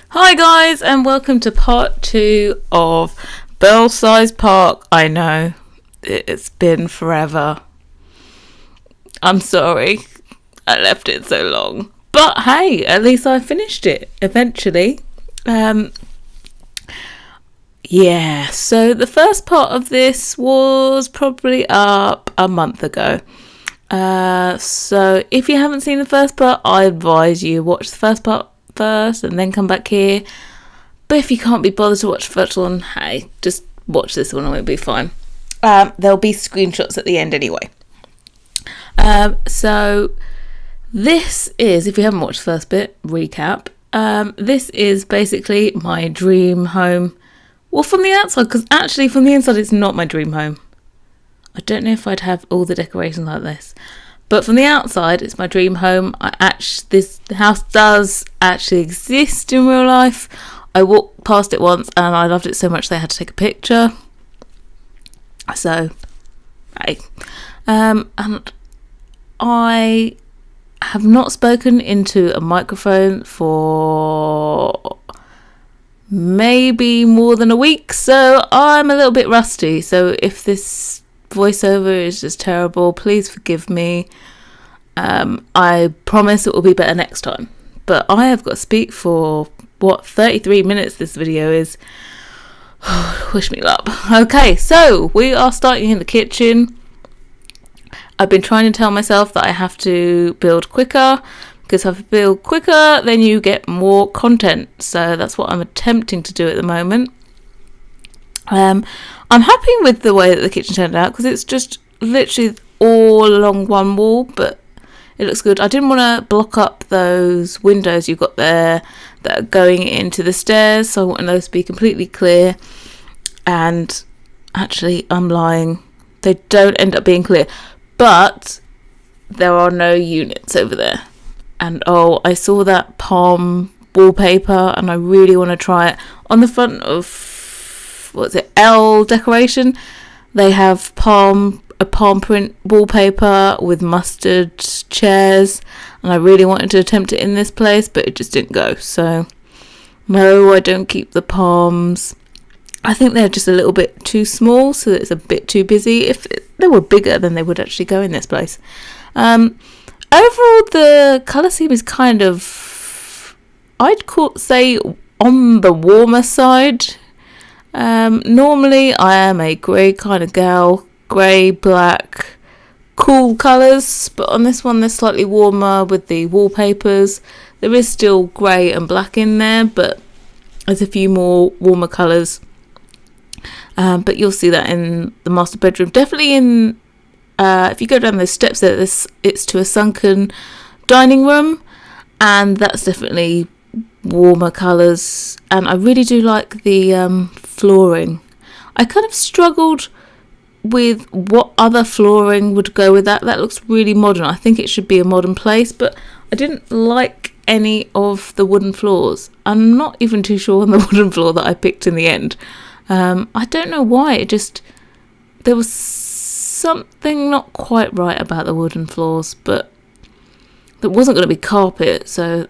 Hi guys, and welcome to part 2 of Belsize Park. I know, it's been forever. I'm sorry I left it so long. But hey, at least I finished it eventually. So the first part of this was probably up a month ago. So if you haven't seen the first part, I advise you watch the first part first and then come back here. But if you can't be bothered to watch the first one, hey, just watch this one and it'll be fine. There'll be screenshots at the end anyway. So this is, if you haven't watched the first bit, recap. This is basically my dream home. Well, from the outside, because actually from the inside it's not my dream home. I don't know if I'd have all the decorations like this. But from the outside, it's my dream home. This house does actually exist in real life. I walked past it once and I loved it so much they had to take a picture. So, hey. And I have not spoken into a microphone for maybe more than a week. So I'm a little bit rusty. So if this voiceover is just terrible, please forgive me. I promise it will be better next time, but I have got to speak for 33 minutes this video is. Wish me luck. Okay, so we are starting in the kitchen. I've been trying to tell myself that I have to build quicker, because if I build quicker then you get more content, so that's what I'm attempting to do at the moment. I'm happy with the way that the kitchen turned out, because it's just literally all along one wall, but it looks good. I didn't want to block up those windows you've got there that are going into the stairs, so I want those to be completely clear. And actually, I'm lying. They don't end up being clear, but there are no units over there. And I saw that palm wallpaper and I really want to try it. On the front of, L decoration, they have a palm print wallpaper with mustard chairs, and I really wanted to attempt it in this place, but it just didn't go. So no, I don't keep the palms. I think they're just a little bit too small, so it's a bit too busy. If they were bigger, then they would actually go in this place. Overall, the colour scheme is kind of, I'd say, on the warmer side. Normally I am a grey kind of gal, grey, black, cool colours, but on this one they're slightly warmer with the wallpapers. There is still grey and black in there, but there's a few more warmer colours. But you'll see that in the master bedroom. Definitely in, if you go down those steps there, it's to a sunken dining room, and that's definitely warmer colours. And I really do like the flooring. I kind of struggled with what other flooring would go with that. That looks really modern. I think it should be a modern place, but I didn't like any of the wooden floors. I'm not even too sure on the wooden floor that I picked in the end. I don't know why. There was something not quite right about the wooden floors, but there wasn't going to be carpet, so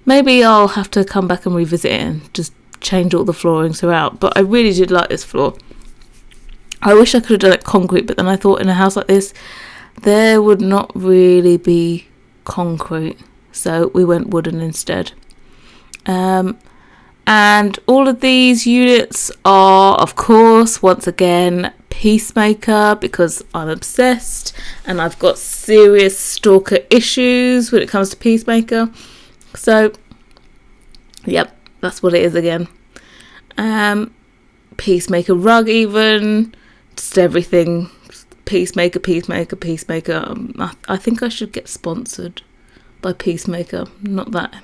maybe I'll have to come back and revisit it and just change all the flooring throughout. But I really did like this floor. I wish I could have done it concrete, but then I thought in a house like this there would not really be concrete, so we went wooden instead. And all of these units are, of course, once again, Peacemaker, because I'm obsessed and I've got serious stalker issues when it comes to Peacemaker. So, yep, that's what it is again. Peacemaker rug even, just everything. Peacemaker. I think I should get sponsored by Peacemaker. Not that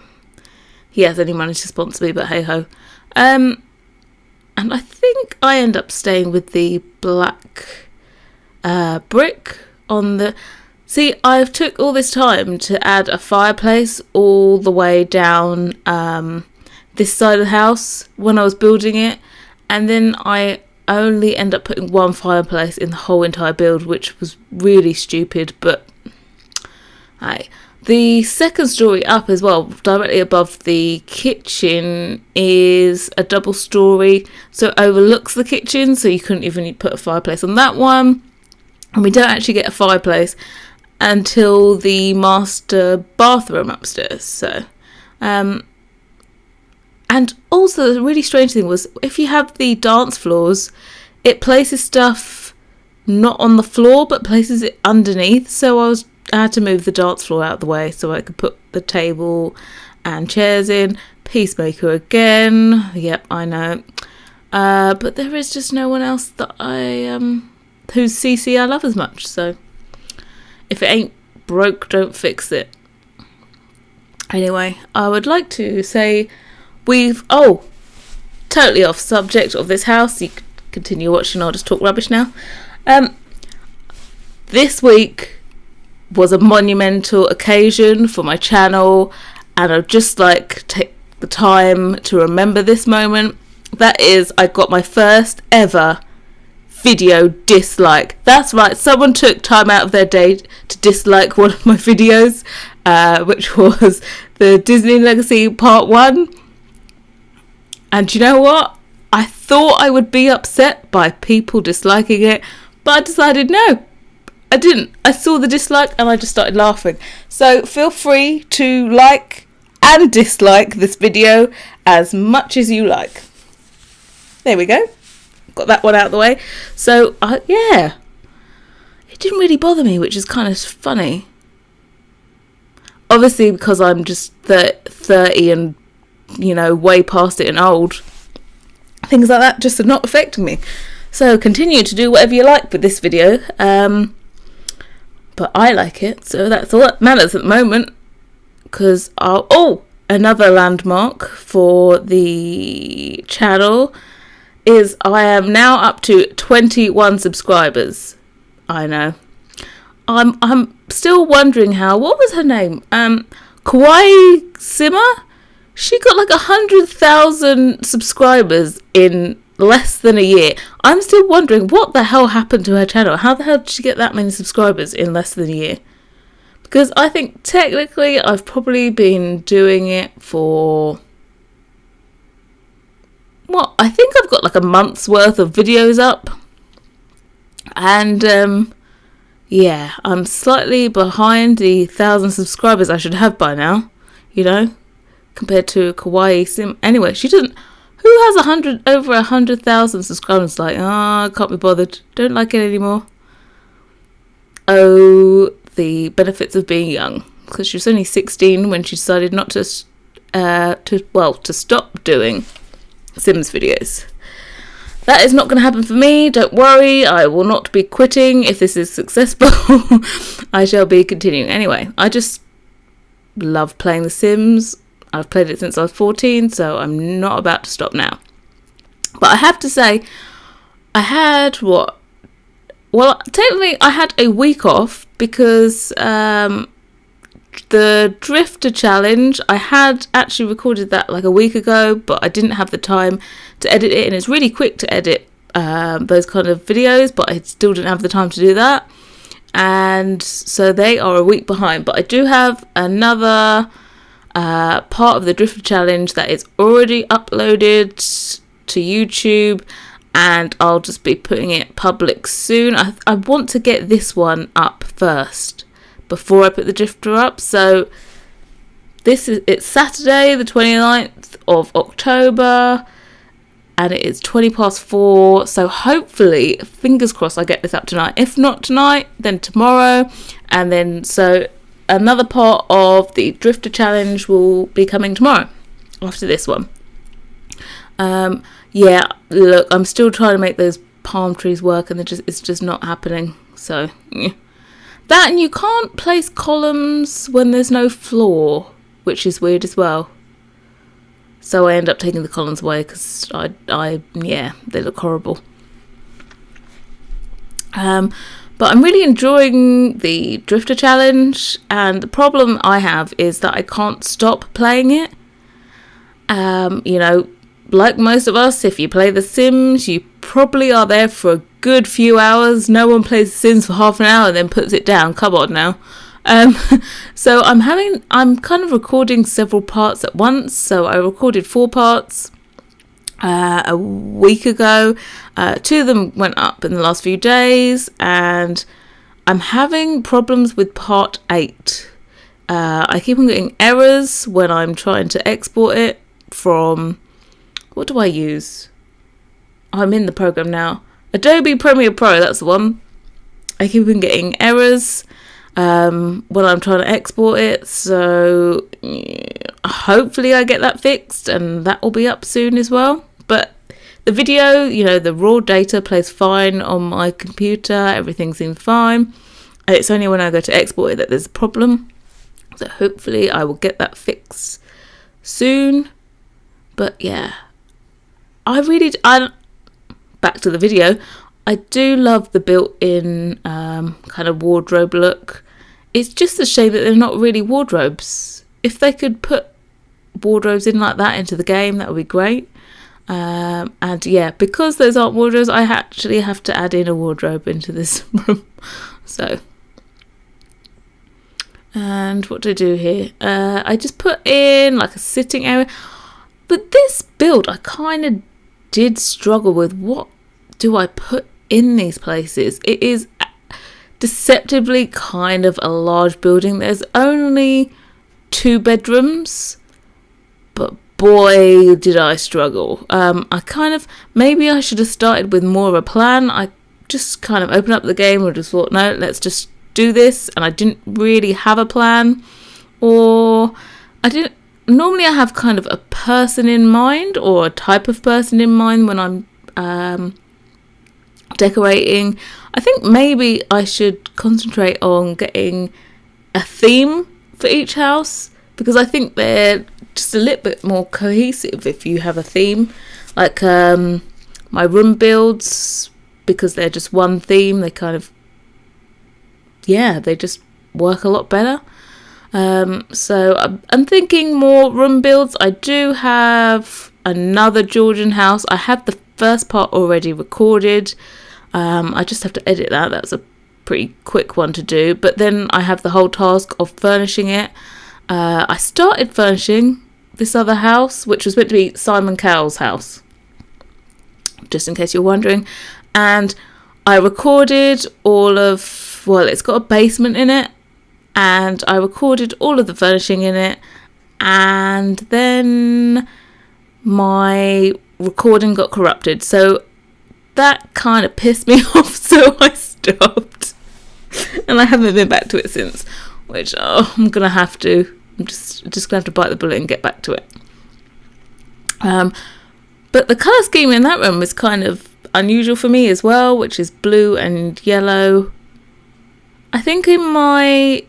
he has any money to sponsor me, but hey ho. And I think I end up staying with the black brick on the... See, I've took all this time to add a fireplace all the way down this side of the house when I was building it, and then I only end up putting one fireplace in the whole entire build, which was really stupid, but The second story up as well, directly above the kitchen, is a double story, so it overlooks the kitchen, so you couldn't even put a fireplace on that one. And we don't actually get a fireplace until the master bathroom upstairs. So, and also the really strange thing was, if you have the dance floors, it places stuff not on the floor but places it underneath. So I had to move the dance floor out of the way so I could put the table and chairs in. Peacemaker again. Yep, I know. But there is just no one else that whose CC I love as much. So if it ain't broke, don't fix it. Anyway, I would like to say totally off subject of this house. You can continue watching, I'll just talk rubbish now. This week was a monumental occasion for my channel, and I'd just like to take the time to remember this moment. That is, I got my first ever video dislike. That's right, someone took time out of their day to dislike one of my videos, which was the Disney Legacy Part 1. And you know what? I thought I would be upset by people disliking it, but I decided no, I didn't. I saw the dislike and I just started laughing. So feel free to like and dislike this video as much as you like. There we go. Got that one out of the way. So, yeah. It didn't really bother me, which is kind of funny. Obviously, because I'm just 30 and, way past it and old. Things like that just are not affecting me. So, continue to do whatever you like with this video. But I like it, so that's all that matters at the moment. Because another landmark for the channel is I am now up to 21 subscribers. I know. I'm still wondering what was her name? Kawaii Simmer? She got like 100,000 subscribers in less than a year. I'm still wondering what the hell happened to her channel. How the hell did she get that many subscribers in less than a year? Because I think technically I've probably been doing it for... I think I've got like a month's worth of videos up. And, I'm slightly behind the 1,000 subscribers I should have by now, compared to Kawaii Sim. Anyway, she doesn't... Who has over 100,000 subscribers? Like, I can't be bothered. Don't like it anymore. Oh, the benefits of being young. Because she was only 16 when she decided not to stop doing Sims videos. That is not going to happen for me. Don't worry. I will not be quitting if this is successful. I shall be continuing. Anyway, I just love playing The Sims. I've played it since I was 14, so I'm not about to stop now. But I have to say, I had technically I had a week off because the Drifter Challenge, I had actually recorded that like a week ago, but I didn't have the time to edit it, and it's really quick to edit those kind of videos, but I still didn't have the time to do that. And so they are a week behind, but I do have another... part of the Drifter Challenge that is already uploaded to YouTube, and I'll just be putting it public soon. I want to get this one up first before I put the Drifter up. So it's Saturday the 29th of October and it is 4:20, so hopefully, fingers crossed, I get this up tonight. If not tonight, then tomorrow, and then so another part of the Drifter Challenge will be coming tomorrow after this one. Look, I'm still trying to make those palm trees work, and it's just not happening. So yeah. That, and you can't place columns when there's no floor, which is weird as well. So I end up taking the columns away because they look horrible. But I'm really enjoying the Drifter Challenge, and the problem I have is that I can't stop playing it. Like most of us, if you play The Sims, you probably are there for a good few hours. No one plays The Sims for half an hour and then puts it down. Come on now. Um, so I'm kind of recording several parts at once. So I recorded 4 parts a week ago. 2 of them went up in the last few days, and I'm having problems with part 8. I keep on getting errors when I'm trying to export it from, what do I use? I'm in the program now. Adobe Premiere Pro, that's the one. I keep on getting errors when I'm trying to export it. So hopefully I get that fixed, and that will be up soon as well. But the video, the raw data plays fine on my computer. Everything seems fine. It's only when I go to export it that there's a problem. So hopefully I will get that fixed soon. But yeah, back to the video. I do love the built-in kind of wardrobe look. It's just a shame that they're not really wardrobes. If they could put wardrobes in like that into the game, that would be great. And yeah, because those aren't wardrobes, I actually have to add in a wardrobe into this room. So, and what do I do here? I just put in like a sitting area. But this build, I kind of did struggle with, what do I put in these places? It is deceptively kind of a large building. There's only 2 bedrooms, but boy did I struggle. Maybe I should have started with more of a plan. I just kind of opened up the game and just thought, no, let's just do this, and I didn't really have a plan, or I have kind of a person in mind, or a type of person in mind when I'm decorating. I think maybe I should concentrate on getting a theme for each house, because I think they're just a little bit more cohesive if you have a theme. Like my room builds, because they're just one theme, they kind of, they just work a lot better. So I'm thinking more room builds. I do have another Georgian house. I have the first part already recorded. I just have to edit that. That's a pretty quick one to do. But then I have the whole task of furnishing it. I started furnishing this other house, which was meant to be Simon Cowell's house, just in case you're wondering. And I recorded it's got a basement in it, and I recorded all of the furnishing in it, and then my recording got corrupted, so that kind of pissed me off, so I stopped, and I haven't been back to it since, which I'm just gonna have to bite the bullet and get back to it. But the colour scheme in that room is kind of unusual for me as well, which is blue and yellow. I think in my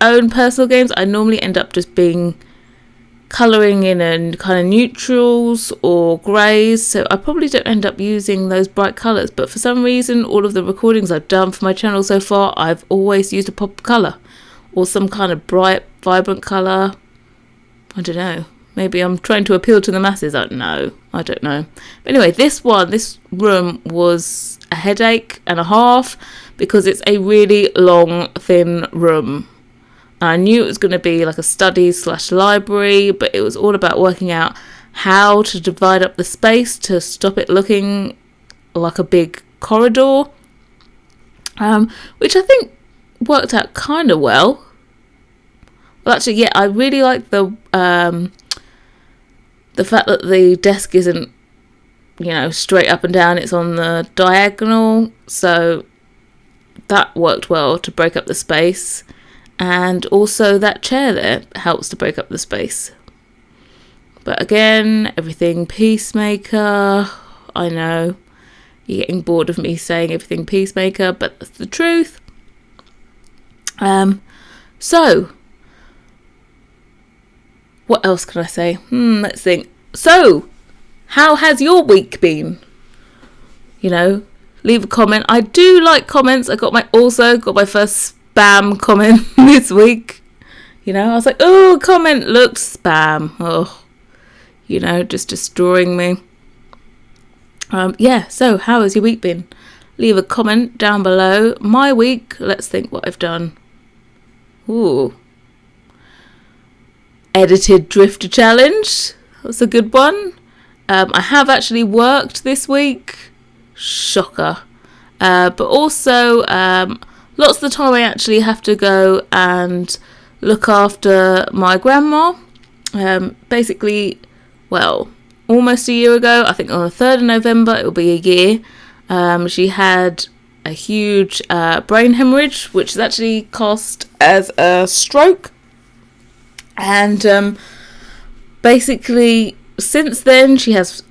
own personal games, I normally end up just colouring in and kind of neutrals or greys, so I probably don't end up using those bright colours. But for some reason, all of the recordings I've done for my channel so far, I've always used a pop of colour or some kind of bright, vibrant colour. I don't know. Maybe I'm trying to appeal to the masses. I don't know. But anyway, this room was a headache and a half, because it's a really long, thin room. I knew it was going to be like a study/library, but it was all about working out how to divide up the space to stop it looking like a big corridor, which I think worked out kind of well. Well, actually, yeah, I really like the fact that the desk isn't, straight up and down. It's on the diagonal, so that worked well to break up the space. And also that chair there helps to break up the space. But again, everything peacemaker. I know you're getting bored of me saying everything peacemaker, but that's the truth. So what else can I say? Let's think. So, how has your week been? Leave a comment. I do like comments. I got my first spam comment this week. I was like, oh, comment looked spam. Oh, just destroying me. So how has your week been? Leave a comment down below. My week, let's think what I've done. Ooh. Edited Drifter Challenge. That's a good one. I have actually worked this week. Shocker. But also, lots of the time I actually have to go and look after my grandma. Basically, well, almost a year ago, I think on the 3rd of November, it will be a year. She had a huge brain hemorrhage, which is actually classed as a stroke. And basically, since then, she has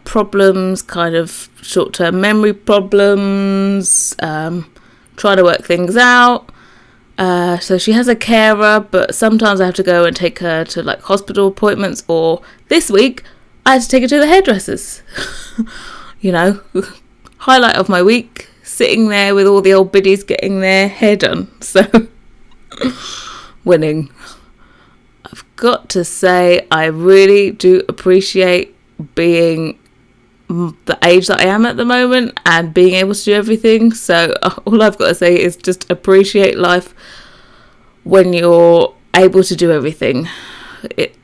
problems, kind of short-term memory problems, trying to work things out. So she has a carer, but sometimes I have to go and take her to like hospital appointments, or this week I had to take her to the hairdressers. You know, highlight of my week, sitting there with all the old biddies getting their hair done. So, winning. I've got to say, I really do appreciate being the age that I am at the moment and being able to do everything. So all I've got to say is just appreciate life when you're able to do everything.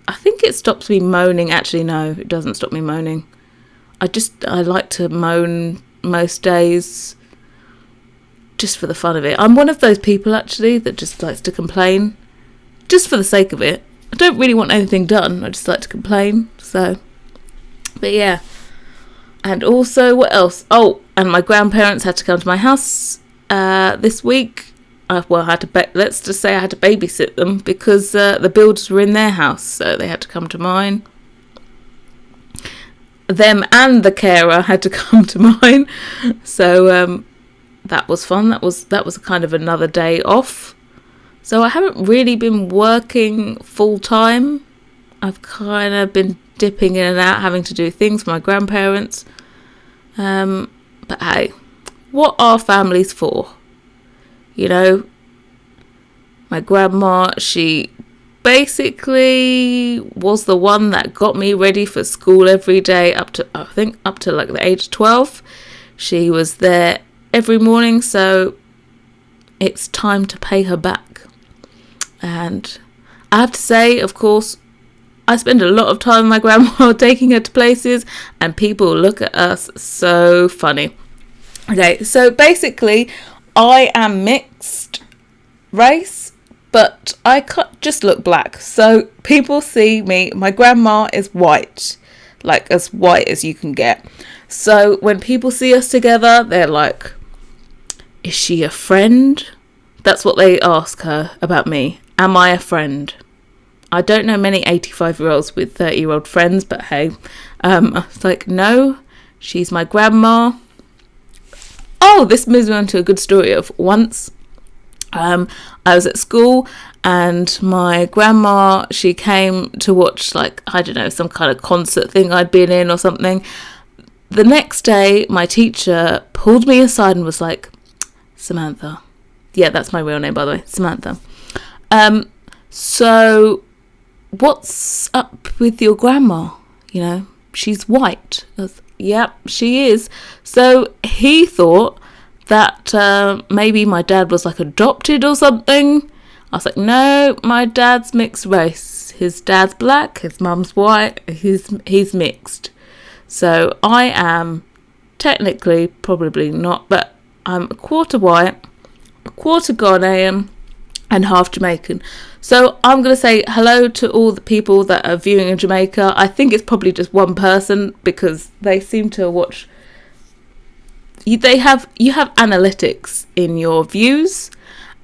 I think it stops me moaning. Actually, no, it doesn't stop me moaning. I like to moan most days just for the fun of it. I'm one of those people actually that just likes to complain just for the sake of it. I don't really want anything done. I just like to complain. So, but yeah. And also, what else? Oh, and my grandparents had to come to my house this week. I had to let's just say I had to babysit them because the builders were in their house, so they had to come to mine. Them and the carer had to come to mine, so that was fun. That was kind of another day off. So I haven't really been working full time. I've kind of been dipping in and out, having to do things for my grandparents. But hey, what are families for? You know, my grandma, she basically was the one that got me ready for school every day up to like the age of 12. She was there every morning, so it's time to pay her back. And I have to say, of course, I spend a lot of time with my grandma taking her to places, and people look at us so funny. Okay, so basically, I am mixed race, but I just look black. So people see me, my grandma is white, like as white as you can get. So when people see us together, they're like, is she a friend? That's what they ask her about me. Am I a friend? I don't know many 85-year-olds with 30-year-old friends, but hey. I was like, no, she's my grandma. Oh, this moves me on to a good story of once. I was at school and my grandma, she came to watch, like, I don't know, some kind of concert thing I'd been in or something. The next day, my teacher pulled me aside and was like, Samantha. Yeah, that's my real name, by the way, Samantha. So what's up with your grandma? You know, she's white. Yep, she is. So he thought that maybe my dad was like adopted or something. I was like, no, my dad's mixed race. His dad's black, his mum's white, he's mixed. So I am technically, probably not, but I'm a quarter white, a quarter Ghanaian, and half Jamaican. So I'm going to say hello to all the people that are viewing in Jamaica. I think it's probably just one person because they seem to watch. You have analytics in your views,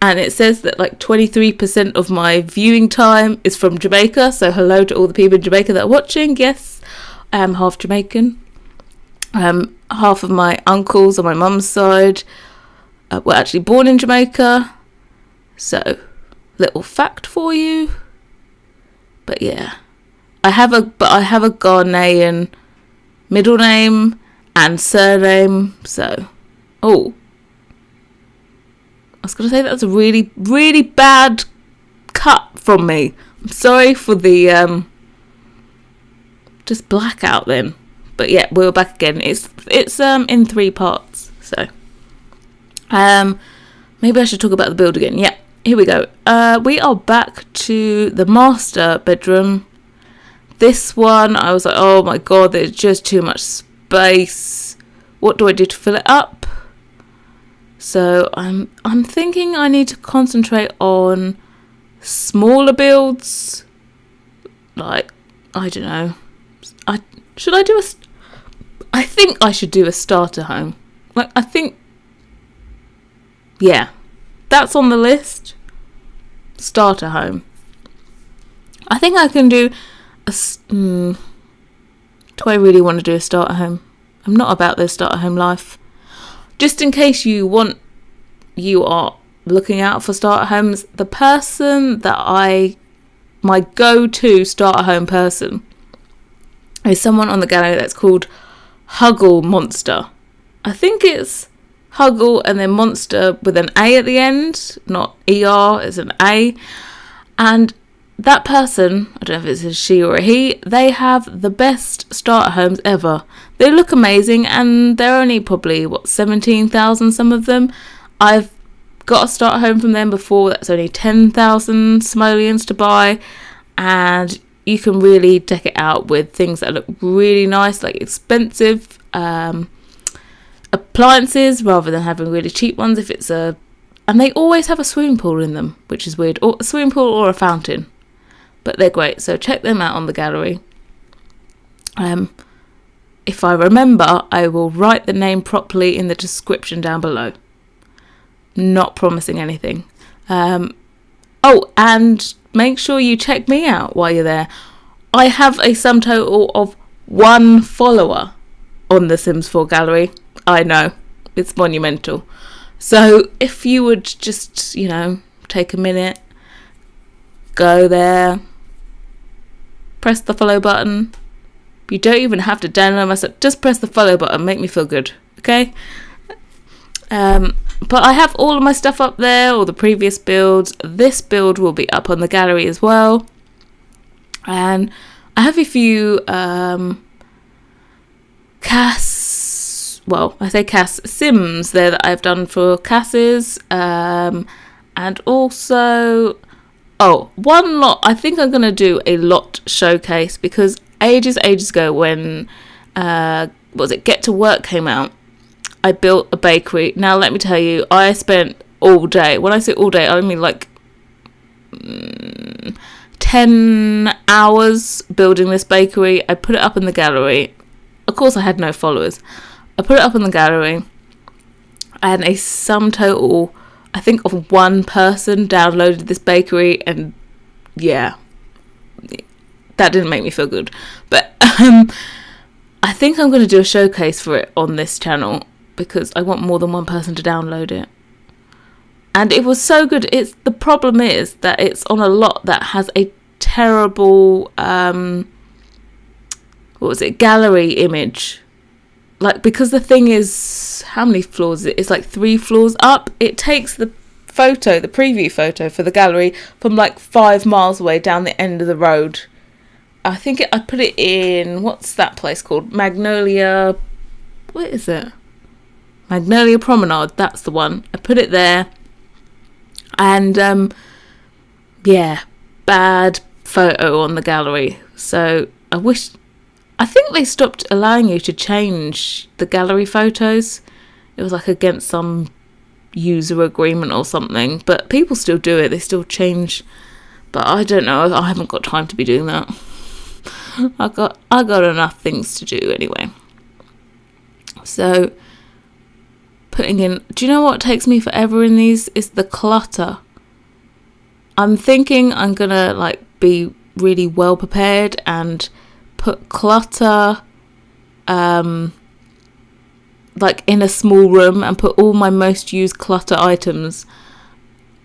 and it says that like 23% of my viewing time is from Jamaica. So hello to all the people in Jamaica that are watching. Yes, I am half Jamaican. Half of my uncles on my mum's side were actually born in Jamaica. So, little fact for you. But yeah, I have a Ghanaian middle name and surname. So, I was gonna say that's a really, really bad cut from me. I'm sorry for the just blackout then. But yeah, we're back again. It's in 3 parts. So, maybe I should talk about the build again. Yeah. here we go. We are back to the master bedroom. This one, I was like, oh my god, there's just too much space. What do I do to fill it up? So I'm thinking I need to concentrate on smaller builds. Like, I don't know. I think I should do a starter home. Like, I think, yeah, that's on the list. Starter home. I think I can do do I really want to do a starter home? I'm not about this starter home life. Just in case you are looking out for starter homes, the person that my go-to starter home person is someone on the gallery that's called Huggle Monster. I think it's Huggle and then Monster with an A at the end, not ER, it's an A. And that person, I don't know if it's a she or a he, they have the best starter homes ever. They look amazing and they're only probably, 17,000 some of them. I've got a starter home from them before that's only 10,000 simoleons to buy, and you can really deck it out with things that look really nice, like expensive appliances rather than having really cheap ones. And they always have a swimming pool in them, which is weird, or a swimming pool or a fountain. But they're great, so check them out on the gallery. If I remember, I will write the name properly in the description down below. Not promising anything. Oh, and make sure you check me out while you're there. I have a sum total of 1 follower on the Sims 4 gallery. I know, it's monumental. So if you would just, take a minute, go there, press the follow button. You don't even have to download my stuff. Just press the follow button. Make me feel good. Okay? But I have all of my stuff up there, all the previous builds. This build will be up on the gallery as well. And I have a few Sims there that I've done for Casses. And also, one lot. I think I'm going to do a lot showcase because ages ago when Get to Work came out, I built a bakery. Now let me tell you, I spent all day. When I say all day, I mean like 10 hours building this bakery. I put it up in the gallery. Of course I had no followers. I put it up in the gallery and a sum total, I think, of 1 person downloaded this bakery, and yeah, that didn't make me feel good. But I think I'm going to do a showcase for it on this channel because I want more than 1 person to download it. And it was so good. The problem is that it's on a lot that has a terrible gallery image. Like, because the thing is, how many floors is it? It's like 3 floors up. It takes the preview photo for the gallery from like 5 miles away down the end of the road. I think I put it in, what's that place called? Magnolia, what is it? Magnolia Promenade, that's the one. I put it there. And, bad photo on the gallery. So I think they stopped allowing you to change the gallery photos. It was like against some user agreement or something. But people still do it. They still change. But I don't know. I haven't got time to be doing that. I got enough things to do anyway. So putting in, do you know what takes me forever in these is the clutter. I'm thinking I'm gonna be really well prepared and put clutter in a small room and put all my most used clutter items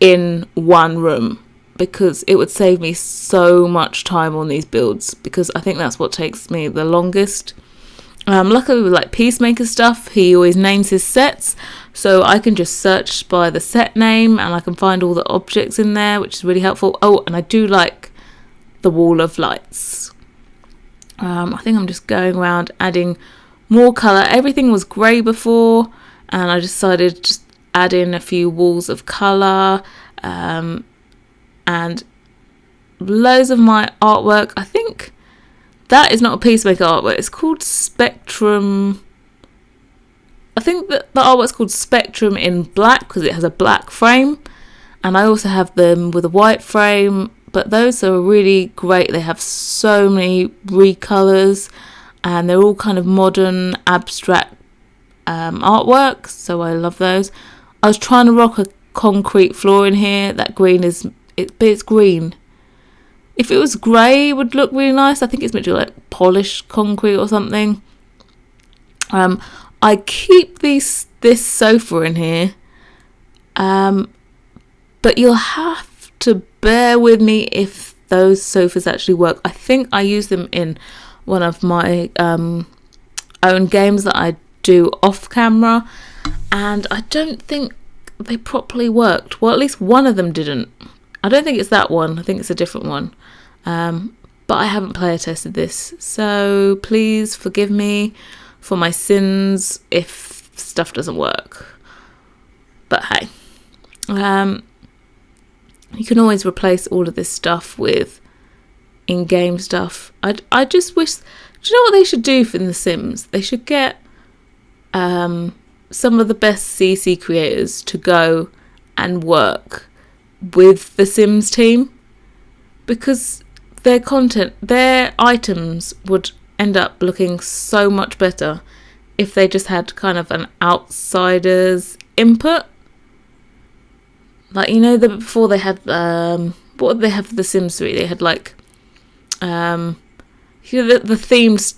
in one room, because it would save me so much time on these builds, because I think that's what takes me the longest. Luckily with Peacemaker stuff, he always names his sets, so I can just search by the set name and I can find all the objects in there, which is really helpful. Oh, and I do like the wall of lights. I think I'm just going around adding more colour. Everything was grey before, and I decided just add in a few walls of colour. and loads of my artwork. I think that is not a Peacemaker artwork. It's called Spectrum. I think that the artwork's called Spectrum in black because it has a black frame. And I also have them with a white frame. But those are really great. They have so many recolours. And they're all kind of modern, abstract artwork. So I love those. I was trying to rock a concrete floor in here. That green is... but it's green. If it was grey, it would look really nice. I think it's meant to be like polished concrete or something. I keep this sofa in here. But you'll have to bear with me if those sofas actually work. I think I use them in one of my own games that I do off camera. And I don't think they properly worked. Well, at least one of them didn't. I don't think it's that one. I think it's a different one. But I haven't player tested this. So please forgive me for my sins if stuff doesn't work. But hey. You can always replace all of this stuff with in-game stuff. I just wish... Do you know what they should do for The Sims? They should get some of the best CC creators to go and work with the Sims team, because their content, their items would end up looking so much better if they just had kind of an outsider's input. Like, you know, before they had what did they have for The Sims 3? They had like you know, the themed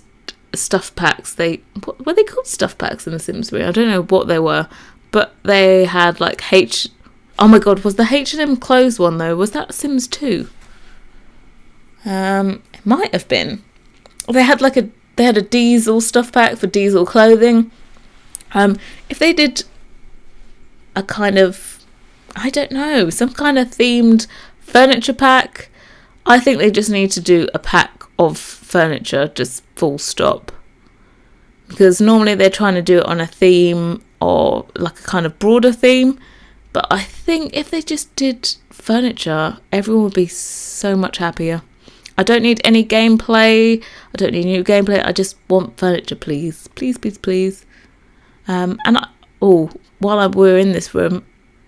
stuff packs. What were they called? Stuff packs in The Sims 3? I don't know what they were, but they had like oh my god, was the H&M clothes one though? Was that Sims 2? It might have been. They had a Diesel stuff pack for Diesel clothing. If they did a kind of, I don't know, some kind of themed furniture pack, I think they just need to do a pack of furniture, just full stop. Because normally they're trying to do it on a theme or like a kind of broader theme. But I think if they just did furniture, everyone would be so much happier. I don't need any gameplay. I don't need new gameplay. I just want furniture, please. Please, please, please. While we're in this room,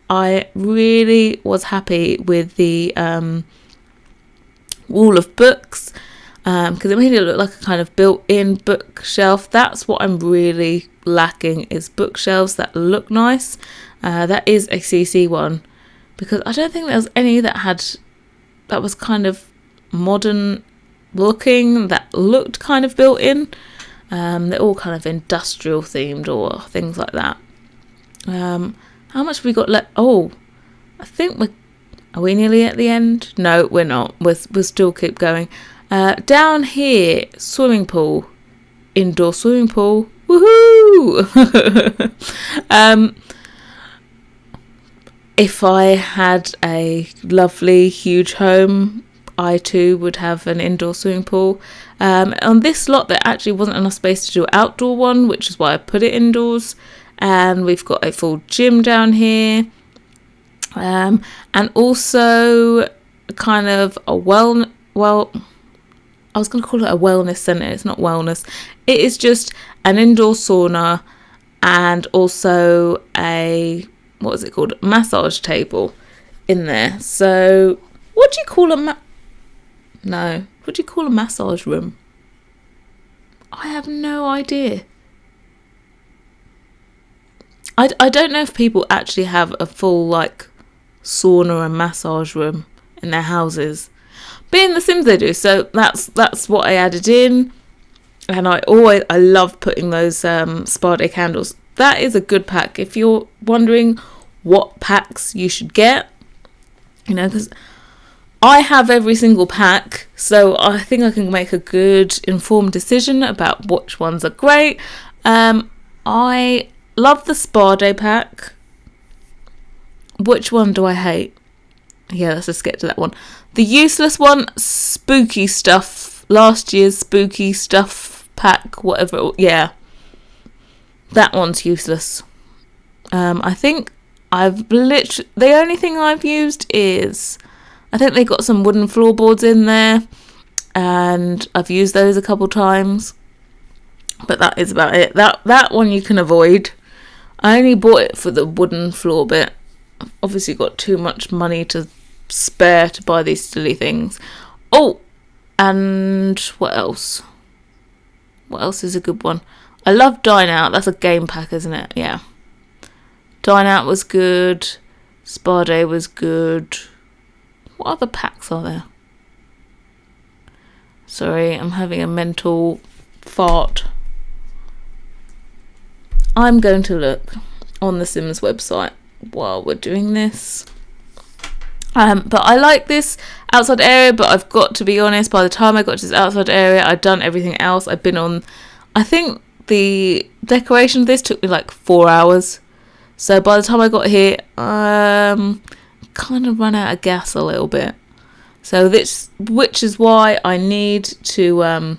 I really was happy with the wall of books, because it made it look like a kind of built-in bookshelf. That's what I'm really lacking, is bookshelves that look nice. That is a CC one, because I don't think there was any that was kind of modern looking, that looked kind of built in. They're all kind of industrial themed or things like that. How much have we got left? Oh, I think are we nearly at the end? No, we're not. We'll still keep going. Down here, swimming pool, indoor swimming pool. Woohoo! If I had a lovely huge home, I too would have an indoor swimming pool. On this lot, there actually wasn't enough space to do an outdoor one, which is why I put it indoors. And we've got a full gym down here. And also kind of a I was going to call it a wellness centre. It's not wellness. It is just an indoor sauna and also what is it called? Massage table in there. So what do you call what do you call a massage room? I have no idea. I don't know if people actually have a full like sauna and massage room in their houses, but in The Sims they do. So that's what I added in, and I love putting those spa day candles. That is a good pack if you're wondering what packs you should get. You know, because I have every single pack, so I think I can make a good informed decision about which ones are great. I love the spa day pack. Which one do I hate? Yeah, let's just get to that one. The useless one, spooky stuff. Last year's spooky stuff pack, whatever. Yeah, that one's useless. I think the only thing I've used is, I think they got some wooden floorboards in there, and I've used those a couple times, but that is about it. That one you can avoid. I only bought it for the wooden floor bit. I've obviously got too much money to spare to buy these silly things. Oh, and what else? What else is a good one? I love Dine Out. That's a game pack, isn't it? Yeah. Dine Out was good. Spa Day was good. What other packs are there? Sorry, I'm having a mental fart. I'm going to look on the Sims website while we're doing this. But I like this outside area, but I've got to be honest, by the time I got to this outside area, I'd done everything else. I've been on, I think the decoration of this took me like 4 hours. So by the time I got here, kind of run out of gas a little bit. So this, which is why I need to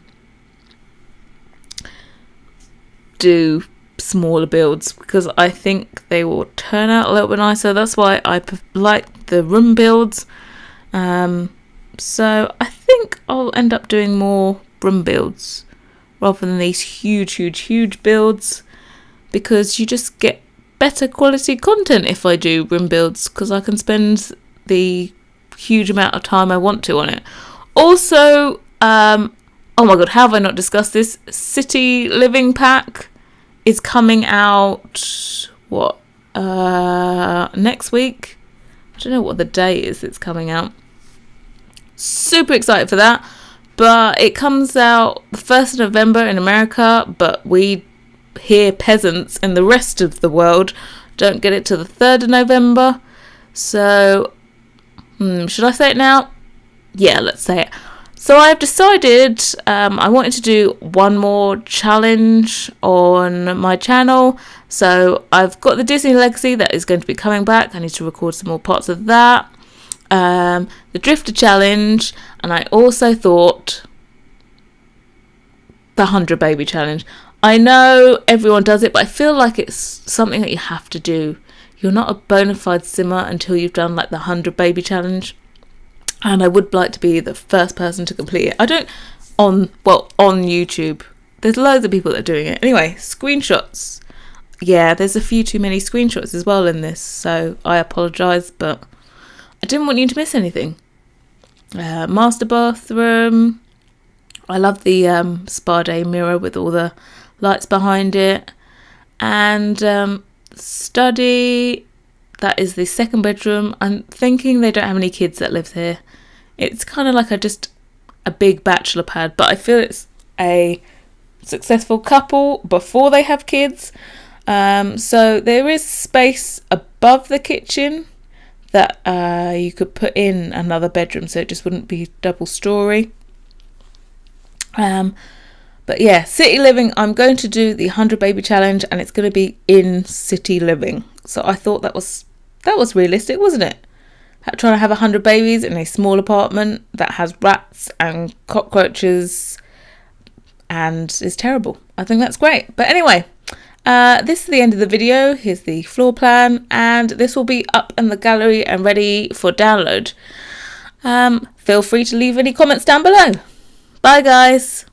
do smaller builds, because I think they will turn out a little bit nicer. That's why I like the room builds. So I think I'll end up doing more room builds rather than these huge builds, because you just get better quality content if I do room builds, because I can spend the huge amount of time I want to on it. Also, oh my god, how have I not discussed this? City Living Pack is coming out, next week? I don't know what the day is it's coming out. Super excited for that. But it comes out the 1st of November in America, but we here peasants in the rest of the world don't get it till the 3rd of November. So, should I say it now? Yeah, let's say it. So I've decided I wanted to do one more challenge on my channel. So I've got the Disney Legacy that is going to be coming back. I need to record some more parts of that. The Drifter Challenge, and I also thought the 100 Baby Challenge. I know everyone does it, but I feel like it's something that you have to do. You're not a bona fide simmer until you've done like the 100 Baby Challenge. And I would like to be the first person to complete it. On YouTube. There's loads of people that are doing it. Anyway, screenshots. Yeah, there's a few too many screenshots as well in this, so I apologise, but I didn't want you to miss anything. Master bathroom. I love the Spa Day mirror with all the lights behind it. And study. That is the second bedroom. I'm thinking they don't have any kids that live here. It's kind of like a big bachelor pad, but I feel it's a successful couple before they have kids. So there is space above the kitchen that you could put in another bedroom, so it just wouldn't be double story. But yeah, City Living, I'm going to do the 100 Baby Challenge, and it's going to be in City Living. So I thought that was realistic, wasn't it? Trying to have 100 babies in a small apartment that has rats and cockroaches and is terrible. I think that's great. But anyway, this is the end of the video. Here's the floor plan, and this will be up in the gallery and ready for download. Feel free to leave any comments down below. Bye guys.